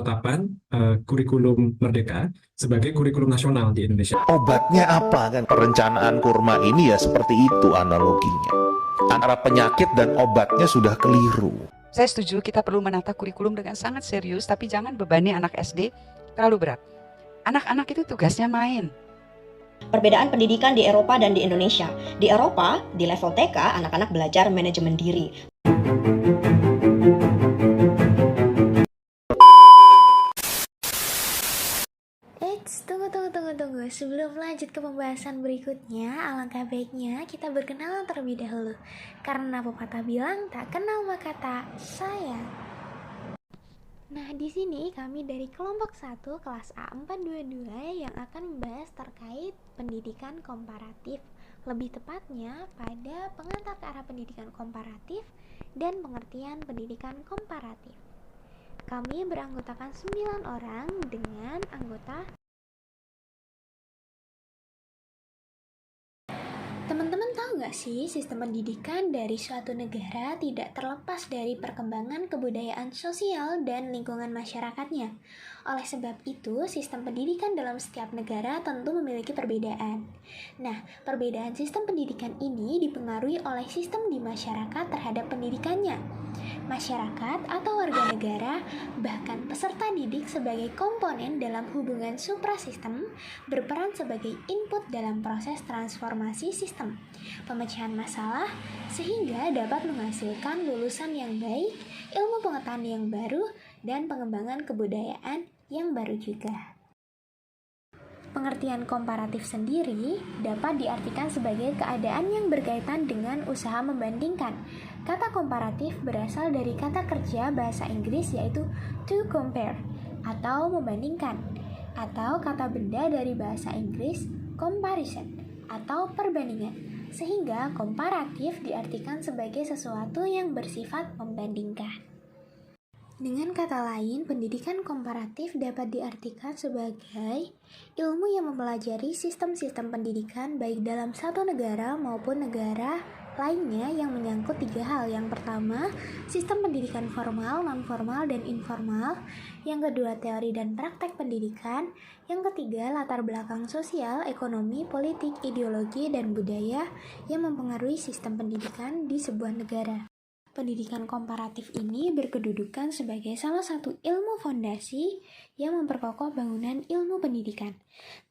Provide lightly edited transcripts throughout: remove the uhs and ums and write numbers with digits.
penetapan kurikulum Merdeka sebagai kurikulum nasional di Indonesia. Obatnya apa kan? Perencanaan kurma ini ya seperti itu analoginya. Antara penyakit dan obatnya sudah keliru. Saya setuju kita perlu menata kurikulum dengan sangat serius, tapi jangan bebani anak SD terlalu berat. Anak-anak itu tugasnya main. Perbedaan pendidikan di Eropa dan di Indonesia. Di Eropa, di level TK, anak-anak belajar manajemen diri. Tunggu. Sebelum lanjut ke pembahasan berikutnya, alangkah baiknya kita berkenalan terlebih dahulu. Karena pepatah bilang, tak kenal maka tak sayang. Nah, di sini kami dari kelompok 1 kelas A422 yang akan membahas terkait pendidikan komparatif. Lebih tepatnya pada pengantar ke arah pendidikan komparatif dan pengertian pendidikan komparatif. Kami beranggotakan 9 orang dengan anggota. Teman-teman tahu nggak sih, sistem pendidikan dari suatu negara tidak terlepas dari perkembangan kebudayaan sosial dan lingkungan masyarakatnya. Oleh sebab itu, sistem pendidikan dalam setiap negara tentu memiliki perbedaan. Nah, perbedaan sistem pendidikan ini dipengaruhi oleh sistem di masyarakat terhadap pendidikannya. Masyarakat atau warga negara, bahkan peserta didik sebagai komponen dalam hubungan suprasistem, berperan sebagai input dalam proses transformasi sistem, pemecahan masalah, sehingga dapat menghasilkan lulusan yang baik, ilmu pengetahuan yang baru, dan pengembangan kebudayaan yang baru juga. Pengertian komparatif sendiri dapat diartikan sebagai keadaan yang berkaitan dengan usaha membandingkan. Kata komparatif berasal dari kata kerja bahasa Inggris yaitu to compare atau membandingkan, atau kata benda dari bahasa Inggris comparison atau perbandingan, sehingga komparatif diartikan sebagai sesuatu yang bersifat membandingkan. Dengan kata lain, pendidikan komparatif dapat diartikan sebagai ilmu yang mempelajari sistem-sistem pendidikan baik dalam satu negara maupun negara lainnya yang menyangkut 3 hal. Yang pertama, sistem pendidikan formal, non-formal, dan informal. Yang kedua, teori dan praktek pendidikan. Yang ketiga, latar belakang sosial, ekonomi, politik, ideologi, dan budaya yang mempengaruhi sistem pendidikan di sebuah negara. Pendidikan komparatif ini berkedudukan sebagai salah satu ilmu fondasi yang memperkokoh bangunan ilmu pendidikan.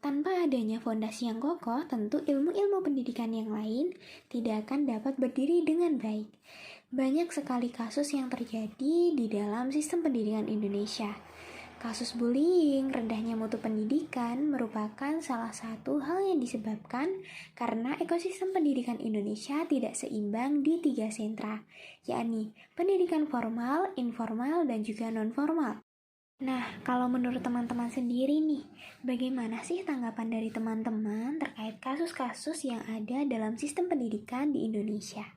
Tanpa adanya fondasi yang kokoh, tentu ilmu-ilmu pendidikan yang lain tidak akan dapat berdiri dengan baik. Banyak sekali kasus yang terjadi di dalam sistem pendidikan Indonesia. Kasus bullying, rendahnya mutu pendidikan merupakan salah satu hal yang disebabkan karena ekosistem pendidikan Indonesia tidak seimbang di 3 sentra, yakni pendidikan formal, informal, dan juga non-formal. Nah, kalau menurut teman-teman sendiri nih, bagaimana sih tanggapan dari teman-teman terkait kasus-kasus yang ada dalam sistem pendidikan di Indonesia?